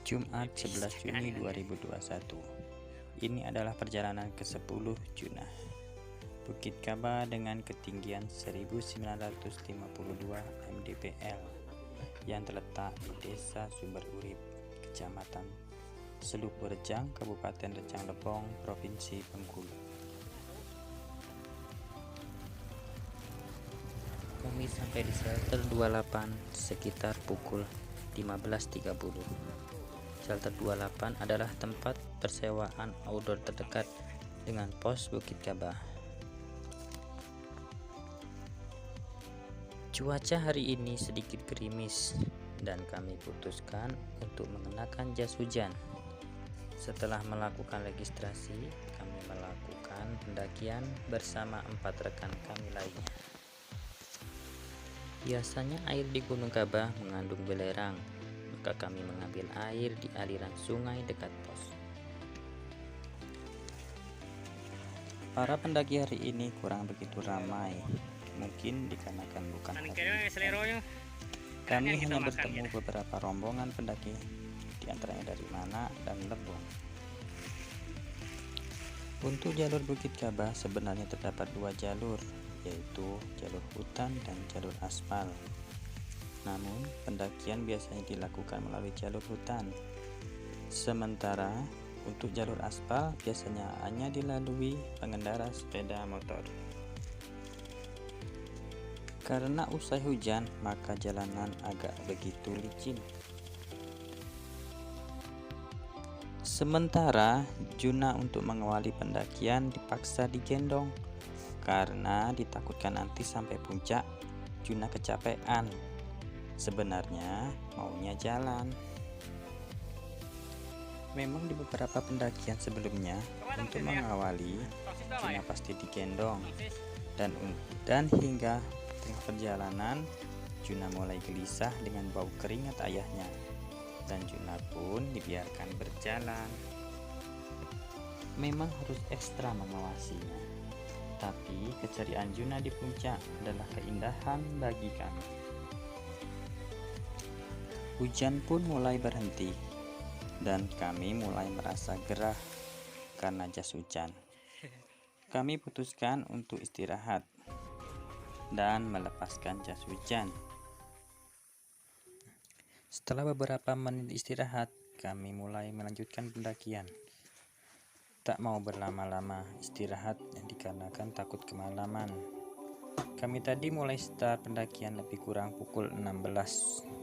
Jumat 11 Juni 2021. Ini adalah perjalanan ke-10 Juna. Bukit Kaba dengan ketinggian 1952 mdpl yang terletak di Desa Sumber Urip, Kecamatan Seluk Berejang, Kabupaten Rejang Lebong, Provinsi Bengkulu. Kami sampai di shelter 28 sekitar pukul 15.30. Shelter 28 adalah tempat persewaan outdoor terdekat dengan pos Bukit Kaba. Cuaca hari ini sedikit gerimis dan kami putuskan untuk mengenakan jas hujan. Setelah melakukan registrasi, kami melakukan pendakian bersama 4 rekan kami lainnya. Biasanya air di Gunung Kaba mengandung belerang, maka kami mengambil air di aliran sungai dekat pos. Para pendaki hari ini kurang begitu ramai, mungkin dikarenakan bukan hari weekend. Kami hanya bertemu beberapa rombongan pendaki, diantaranya dari Mana dan Lebong. Untuk jalur Bukit Kaba sebenarnya terdapat 2 jalur, yaitu jalur hutan dan jalur aspal. Namun pendakian biasanya dilakukan melalui jalur hutan, sementara untuk jalur aspal biasanya hanya dilalui pengendara sepeda motor. Karena usai hujan, maka jalanan agak begitu licin. Sementara Juna untuk mengawali pendakian dipaksa digendong karena ditakutkan nanti sampai puncak Juna kecapean. Sebenarnya maunya jalan. Memang di beberapa pendakian sebelumnya untuk mengawali Juna pasti digendong dan hingga tengah perjalanan Juna mulai gelisah dengan bau keringat ayahnya dan Juna pun dibiarkan berjalan. Memang harus ekstra mengawasinya, tapi keceriaan Juna di puncak adalah keindahan bagi kami. Hujan pun mulai berhenti dan kami mulai merasa gerah karena jas hujan. Kami putuskan untuk istirahat dan melepaskan jas hujan. Setelah beberapa menit istirahat, kami mulai melanjutkan pendakian. Tak mau berlama-lama istirahat dikarenakan takut kemalaman. Kami tadi mulai start pendakian lebih kurang pukul 16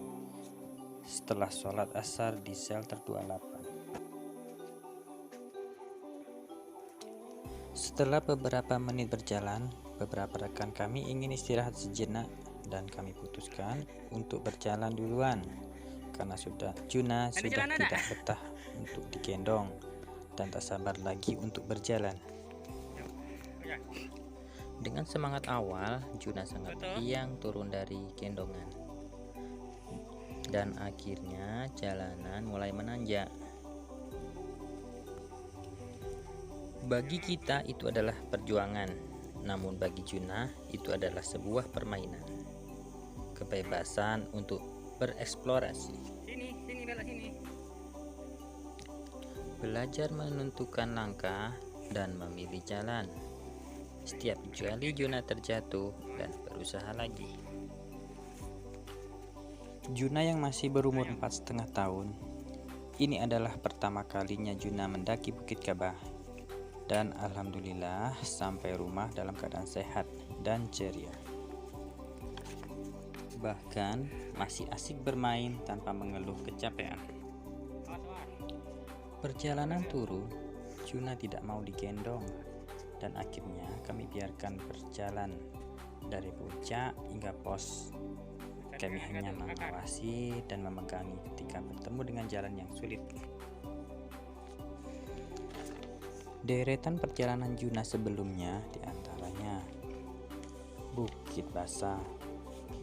setelah sholat asar di shelter 28. Setelah beberapa menit berjalan, beberapa rekan kami ingin istirahat sejenak dan kami putuskan untuk berjalan duluan karena Juna sudah tidak betah untuk digendong dan tak sabar lagi untuk berjalan. Dengan semangat awal, Juna sangat riang turun dari gendongan. Dan akhirnya jalanan mulai menanjak. Bagi kita itu adalah perjuangan, namun bagi Juna itu adalah sebuah permainan. Kebebasan untuk bereksplorasi. Belajar menentukan langkah dan memilih jalan. Setiap kali Juna terjatuh dan berusaha lagi. Juna yang masih berumur 4,5 tahun, ini adalah pertama kalinya Juna mendaki Bukit Kaba. Dan alhamdulillah sampai rumah dalam keadaan sehat dan ceria. Bahkan masih asik bermain tanpa mengeluh kecapean. Perjalanan turun, Juna tidak mau digendong dan akhirnya kami biarkan berjalan dari puncak hingga pos. Kami hanya mengawasi dan memegangi ketika bertemu dengan jalan yang sulit. Deretan perjalanan Juna sebelumnya diantaranya Bukit Basah,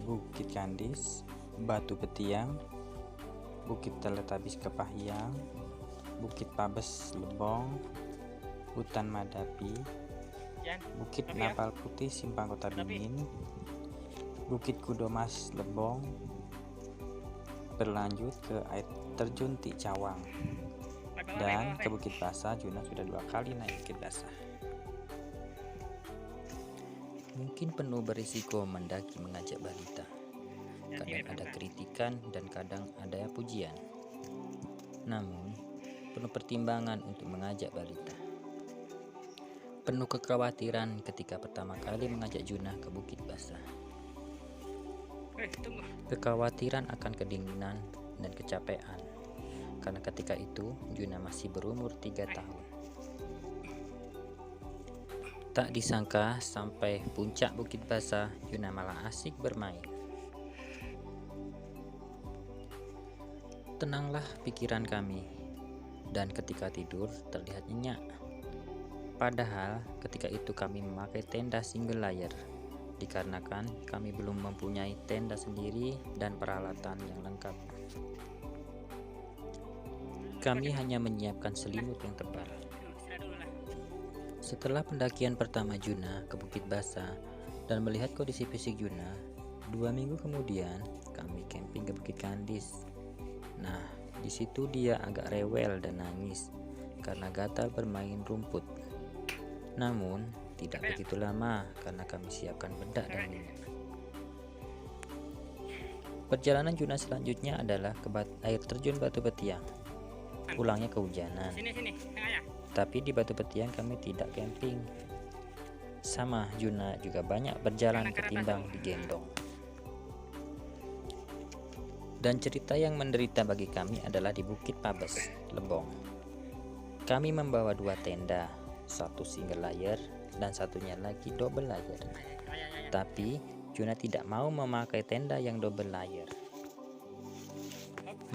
Bukit Kandis, Batu Petiang, Bukit Teletabis Kepahyang, Bukit Pabes Lebong, Hutan Madapi, Bukit Napal Putih Simpang Kota Bingin, Bukit Kudomas Lebong, berlanjut ke air terjun Tik Cawang, dan ke Bukit Basah. Juna sudah 2 kali naik Bukit Basah. Mungkin penuh berisiko mendaki mengajak balita. Kadang ada kritikan dan kadang ada pujian. Namun, penuh pertimbangan untuk mengajak balita. Penuh kekhawatiran ketika pertama kali mengajak Juna ke Bukit Basah. Kekhawatiran akan kedinginan dan kecapean, karena ketika itu Juna masih berumur 3 tahun. Tak disangka sampai puncak Bukit Basah, Juna malah asik bermain. Tenanglah pikiran kami, dan ketika tidur terlihat nyenyak. Padahal ketika itu kami memakai tenda single layer, dikarenakan kami belum mempunyai tenda sendiri dan peralatan yang lengkap. Kami hanya menyiapkan selimut yang tebal. Setelah pendakian pertama Juna ke Bukit Basah dan melihat kondisi fisik Juna, 2 minggu kemudian kami camping ke Bukit Kandis. Nah, di situ dia agak rewel dan nangis karena gatal bermain rumput. Namun, tidak begitu lama karena kami siapkan bedak dan minyak. Perjalanan Juna selanjutnya adalah ke air terjun Batu Betiang. Pulangnya kehujanan. Tapi di Batu Betiang kami tidak camping. Sama, Juna juga banyak berjalan ketimbang digendong. Dan cerita yang menderita bagi kami adalah di Bukit Pabes, Lebong. Kami membawa 2 tenda, satu single layer dan satunya lagi double layer. Tapi Juna tidak mau memakai tenda yang double layer.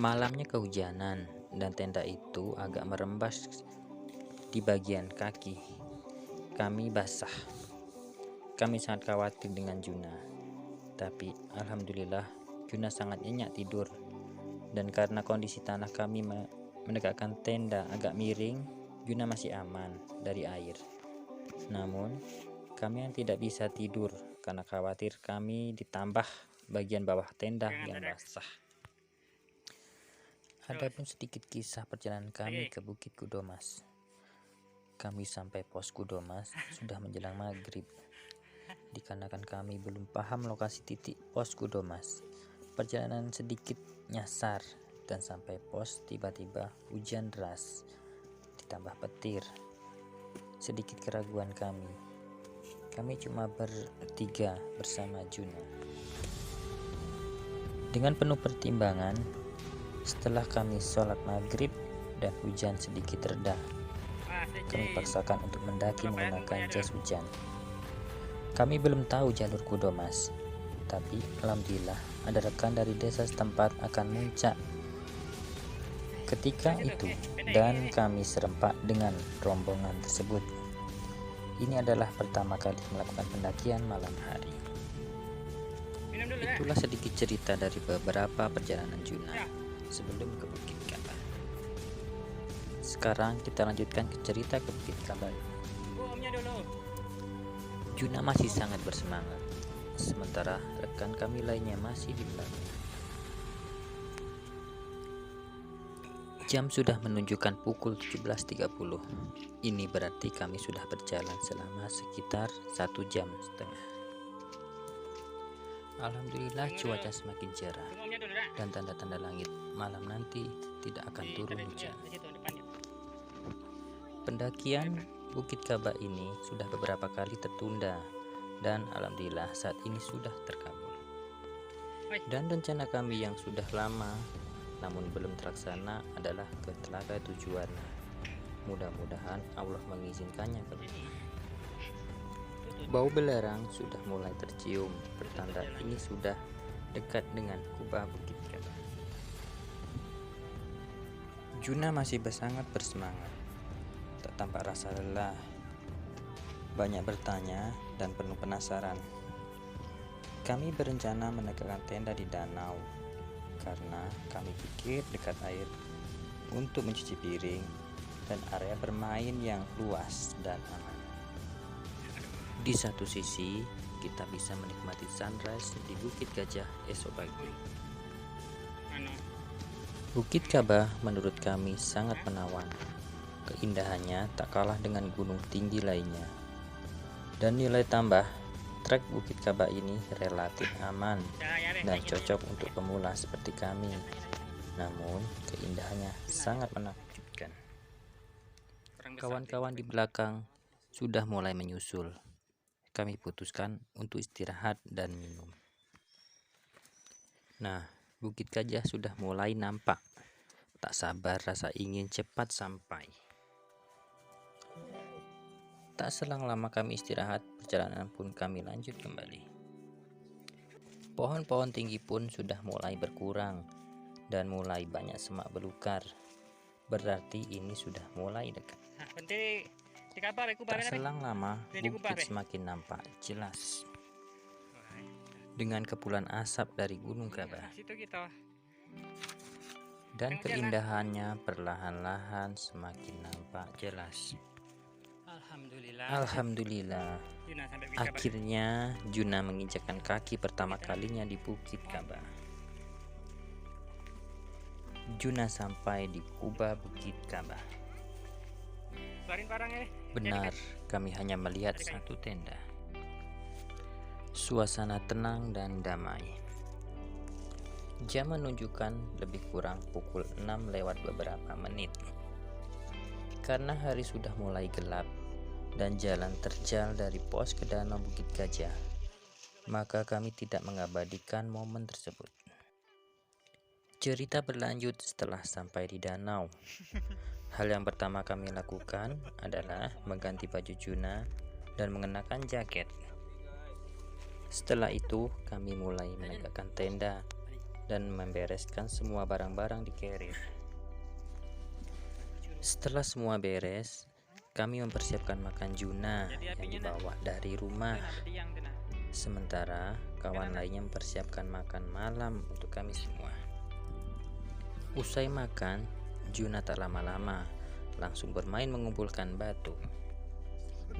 Malamnya kehujanan dan tenda itu agak merembas di bagian kaki. Kami basah. Kami sangat khawatir dengan Juna. Tapi alhamdulillah Juna sangat nyenyak tidur. Dan karena kondisi tanah kami menegakkan tenda agak miring, Juna masih aman dari air. Namun kami yang tidak bisa tidur karena khawatir kami ditambah bagian bawah tenda yang basah. Adapun sedikit kisah perjalanan kami ke Bukit Kudomas. Kami sampai pos Kudomas sudah menjelang maghrib. Dikarenakan kami belum paham lokasi titik pos Kudomas, perjalanan sedikit nyasar dan sampai pos tiba-tiba hujan deras ditambah petir. Sedikit keraguan kami. Kami cuma bertiga bersama Juna. Dengan penuh pertimbangan, setelah kami sholat maghrib dan hujan sedikit reda, kami paksakan untuk mendaki menggunakan jas hujan. Kami belum tahu jalur Kudomas, tapi alhamdulillah ada rekan dari desa setempat akan muncak ketika itu, dan kami serempak dengan rombongan tersebut. Ini adalah pertama kali melakukan pendakian malam hari. Itulah sedikit cerita dari beberapa perjalanan Juna sebelum ke Bukit Kaba. Sekarang kita lanjutkan ke cerita ke Bukit Kaba. Juna masih sangat bersemangat, sementara rekan kami lainnya masih di belakang. Jam sudah menunjukkan pukul 17.30. Ini berarti kami sudah berjalan selama sekitar 1 jam setengah. Alhamdulillah cuaca semakin cerah dan tanda-tanda langit malam nanti tidak akan turun hujan. Pendakian Bukit Kaba ini sudah beberapa kali tertunda dan alhamdulillah saat ini sudah terkabul. Dan rencana kami yang sudah lama namun belum terlaksana adalah ke Telaga Tujuan. Mudah-mudahan Allah mengizinkannya kembali. Bau belerang sudah mulai tercium, pertanda ini sudah dekat dengan kubah Bukit Kaba. Juna masih sangat bersemangat, tak tampak rasa lelah, banyak bertanya dan penuh penasaran. Kami berencana menegakkan tenda di danau karena kami pikir dekat air untuk mencuci piring dan area bermain yang luas dan aman. Di satu sisi, kita bisa menikmati sunrise di Bukit Gajah esok pagi. Bukit Kaba menurut kami sangat menawan. Keindahannya tak kalah dengan gunung tinggi lainnya. Dan nilai tambah, trek Bukit Kaba ini relatif aman dan cocok untuk pemula seperti kami. Namun, keindahannya sangat menakjubkan. Kawan-kawan di belakang sudah mulai menyusul. Kami putuskan untuk istirahat dan minum. Nah, Bukit Gajah sudah mulai nampak. Tak sabar rasa ingin cepat sampai. Tak selang lama kami istirahat, perjalanan pun kami lanjut kembali. Pohon-pohon tinggi pun sudah mulai berkurang dan mulai banyak semak belukar. Berarti ini sudah mulai dekat. Tak selang lama, bukit semakin nampak jelas dengan kepulan asap dari Gunung Kaba. Dan keindahannya perlahan-lahan semakin nampak jelas. Alhamdulillah, akhirnya Juna menginjakkan kaki pertama kalinya di Bukit Kaba. Juna sampai di kubah Bukit Kaba. Benar, kami hanya melihat satu tenda. Suasana tenang dan damai. Jam menunjukkan lebih kurang pukul 6 lewat beberapa menit. Karena hari sudah mulai gelap dan jalan terjal dari pos ke danau Bukit Gajah, maka kami tidak mengabadikan momen tersebut. Cerita berlanjut setelah sampai di danau. Hal yang pertama kami lakukan adalah mengganti baju Juna dan mengenakan jaket. Setelah itu, kami mulai menegakkan tenda dan membereskan semua barang-barang di carrier. Setelah semua beres, kami mempersiapkan makan Juna yang dibawa dari rumah. Sementara kawan lainnya mempersiapkan makan malam untuk kami semua. Usai makan, Juna tak lama-lama langsung bermain mengumpulkan batu.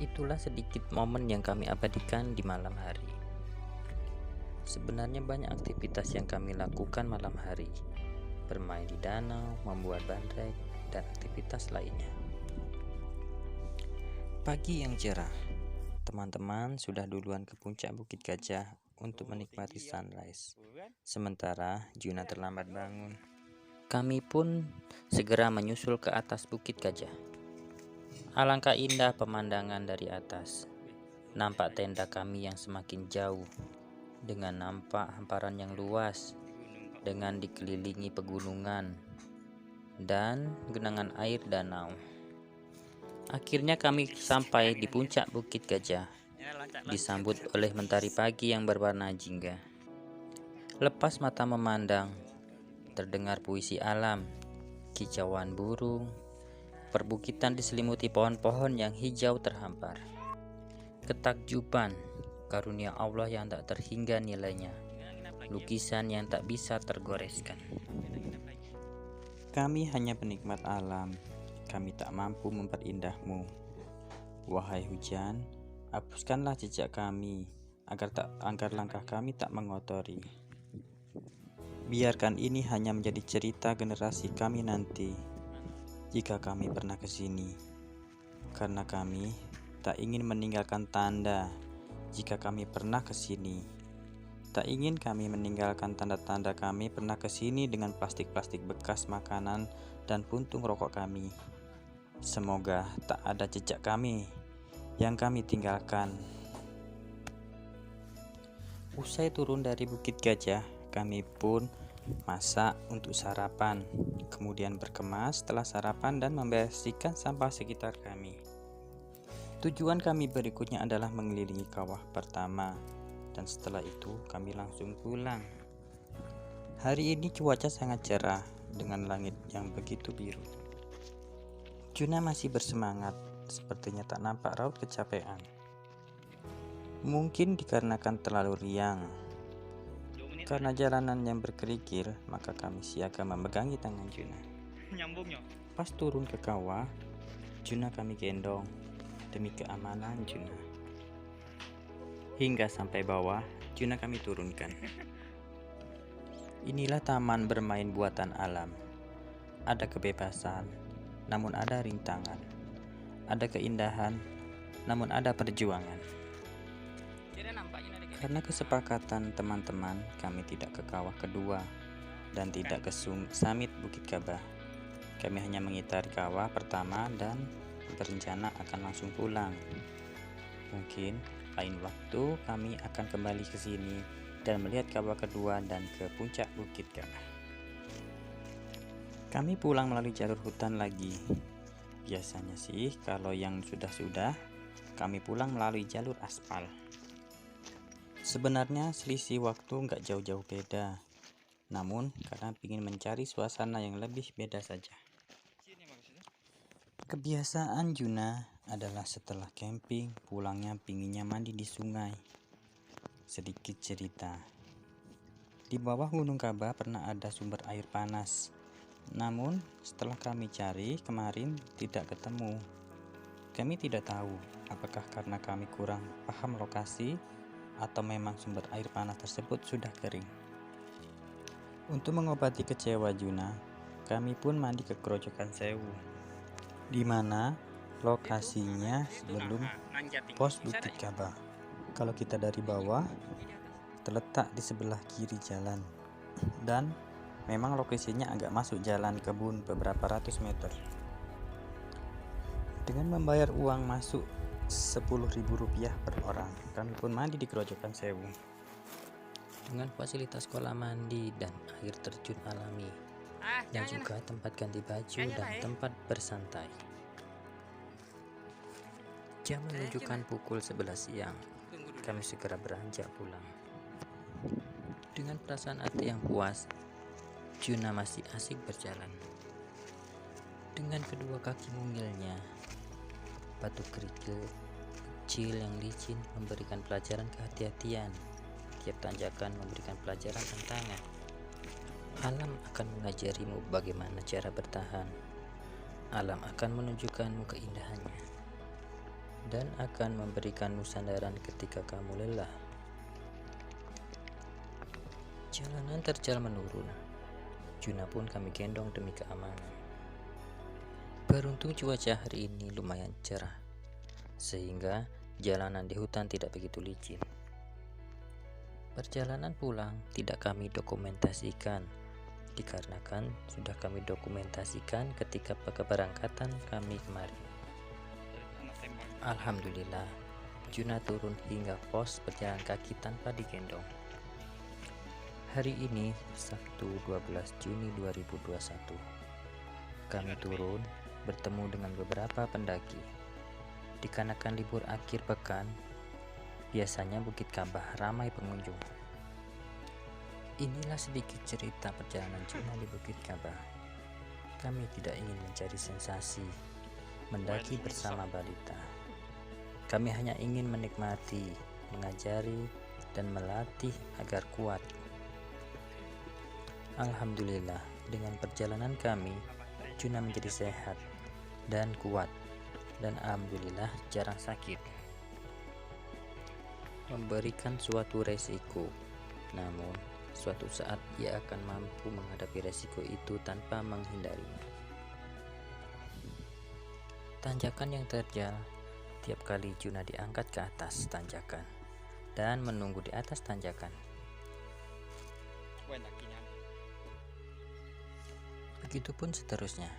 Itulah sedikit momen yang kami abadikan di malam hari. Sebenarnya banyak aktivitas yang kami lakukan malam hari. Bermain di danau, membuat bandrek, dan aktivitas lainnya. Pagi yang cerah, teman-teman sudah duluan ke puncak Bukit Gajah untuk menikmati sunrise. Sementara Juna terlambat bangun. Kami pun segera menyusul ke atas Bukit Gajah. Alangkah indah pemandangan dari atas. Nampak tenda kami yang semakin jauh, dengan nampak hamparan yang luas, dengan dikelilingi pegunungan dan genangan air danau. Akhirnya kami sampai di puncak Bukit Gajah, disambut oleh mentari pagi yang berwarna jingga. Lepas mata memandang, terdengar puisi alam, kicauan burung, perbukitan diselimuti pohon-pohon yang hijau terhampar. Ketakjuban, karunia Allah yang tak terhingga nilainya, lukisan yang tak bisa tergoreskan. Kami hanya penikmat alam, kami tak mampu memperindah-Mu. Wahai hujan, hapuskanlah jejak kami, agar langkah kami tak mengotori. Biarkan ini hanya menjadi cerita generasi kami nanti, jika kami pernah ke sini. Karena kami tak ingin meninggalkan tanda jika kami pernah ke sini. Tak ingin kami meninggalkan tanda-tanda kami pernah ke sini dengan plastik-plastik bekas makanan dan puntung rokok kami. Semoga tak ada jejak kami yang kami tinggalkan. Usai turun dari Bukit Gajah, kami pun masak untuk sarapan, kemudian berkemas setelah sarapan dan membersihkan sampah sekitar kami. Tujuan kami berikutnya adalah mengelilingi kawah pertama, dan setelah itu kami langsung pulang. Hari ini cuaca sangat cerah dengan langit yang begitu biru. Juna masih bersemangat, sepertinya tak nampak raut kecapean. Mungkin dikarenakan terlalu riang. Karena jalanan yang berkerikil, maka kami siaga memegangi tangan Juna. Pas turun ke kawah, Juna kami gendong demi keamanan Juna. Hingga sampai bawah, Juna kami turunkan. Inilah taman bermain buatan alam. Ada kebebasan, namun ada rintangan. Ada keindahan, namun ada perjuangan. Karena kesepakatan teman-teman, kami tidak ke kawah kedua dan tidak ke summit Bukit Kaba. Kami hanya mengitari kawah pertama dan berencana akan langsung pulang. Mungkin lain waktu kami akan kembali ke sini dan melihat kawah kedua dan ke puncak Bukit Kaba. Kami pulang melalui jalur hutan lagi. Biasanya sih kalau yang sudah-sudah, kami pulang melalui jalur aspal. Sebenarnya selisih waktu nggak jauh-jauh beda, namun karena ingin mencari suasana yang lebih beda saja. Kebiasaan Juna adalah setelah camping, pulangnya pinginnya mandi di sungai. Sedikit cerita. Di bawah Gunung Kaba pernah ada sumber air panas. Namun setelah kami cari kemarin tidak ketemu. Kami tidak tahu apakah karena kami kurang paham lokasi atau memang sumber air panas tersebut sudah kering. Untuk mengobati kecewa Juna, kami pun mandi ke Grojogan Sewu, di mana lokasinya sebelum pos Bukit Kaba. Kalau kita dari bawah, terletak di sebelah kiri jalan, dan memang lokasinya agak masuk jalan kebun beberapa ratus meter. Dengan membayar uang masuk Rp10.000 per orang, kami pun mandi di Grojogan Sewu. Dengan fasilitas kolam mandi dan air terjun alami, dan juga tempat ganti baju dan tempat bersantai. Jam menunjukkan pukul 11 siang. Kami segera beranjak pulang. Dengan perasaan hati yang puas, Juna masih asik berjalan. Dengan kedua kaki mungilnya, batu kerikil kecil yang licin memberikan pelajaran kehati-hatian. Tiap tanjakan memberikan pelajaran tantangan. Alam akan mengajarimu bagaimana cara bertahan. Alam akan menunjukkanmu keindahannya dan akan memberikanmu sandaran ketika kamu lelah. Jalanan terjal menurun. Juna pun kami gendong demi keamanan. Beruntung cuaca hari ini lumayan cerah, sehingga jalanan di hutan tidak begitu licin. Perjalanan pulang tidak kami dokumentasikan, dikarenakan sudah kami dokumentasikan ketika keberangkatan kami kemarin. Alhamdulillah, Juna turun hingga pos berjalan kaki tanpa digendong. Hari ini Sabtu 12 Juni 2021. Kami turun bertemu dengan beberapa pendaki. Dikarenakan libur akhir pekan, biasanya Bukit Kaba ramai pengunjung. Inilah sedikit cerita perjalanan Juna di Bukit Kaba. Kami tidak ingin mencari sensasi, mendaki bersama balita. Kami hanya ingin menikmati, mengajari, dan melatih agar kuat. Alhamdulillah, dengan perjalanan kami, Juna menjadi sehat dan kuat, dan alhamdulillah jarang sakit. Memberikan suatu resiko, namun suatu saat ia akan mampu menghadapi resiko itu tanpa menghindarinya. Tanjakan yang terjal, tiap kali Juna diangkat ke atas tanjakan dan menunggu di atas tanjakan. Begitupun seterusnya.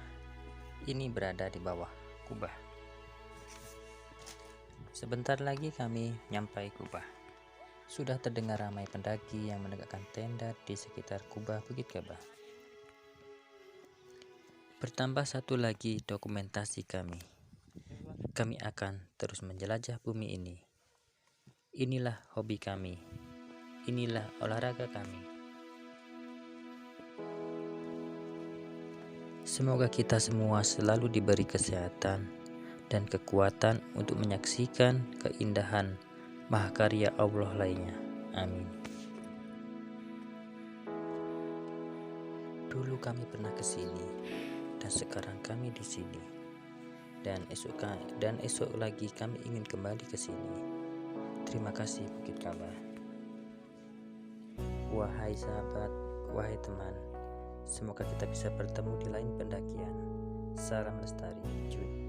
Ini berada di bawah kubah. Sebentar lagi kami nyampai kubah. Sudah terdengar ramai pendaki yang menegakkan tenda di sekitar kubah Bukit Kaba. Bertambah satu lagi dokumentasi kami. Kami akan terus menjelajah bumi ini. Inilah hobi kami. Inilah olahraga kami. Semoga kita semua selalu diberi kesehatan dan kekuatan untuk menyaksikan keindahan mahakarya Allah lainnya. Amin. Dulu kami pernah ke sini dan sekarang kami di sini. Dan esok lagi kami ingin kembali ke sini. Terima kasih Bukit Kaba. Wahai sahabat, wahai teman, Semoga kita bisa bertemu di lain pendakian. Salam lestari, cuy.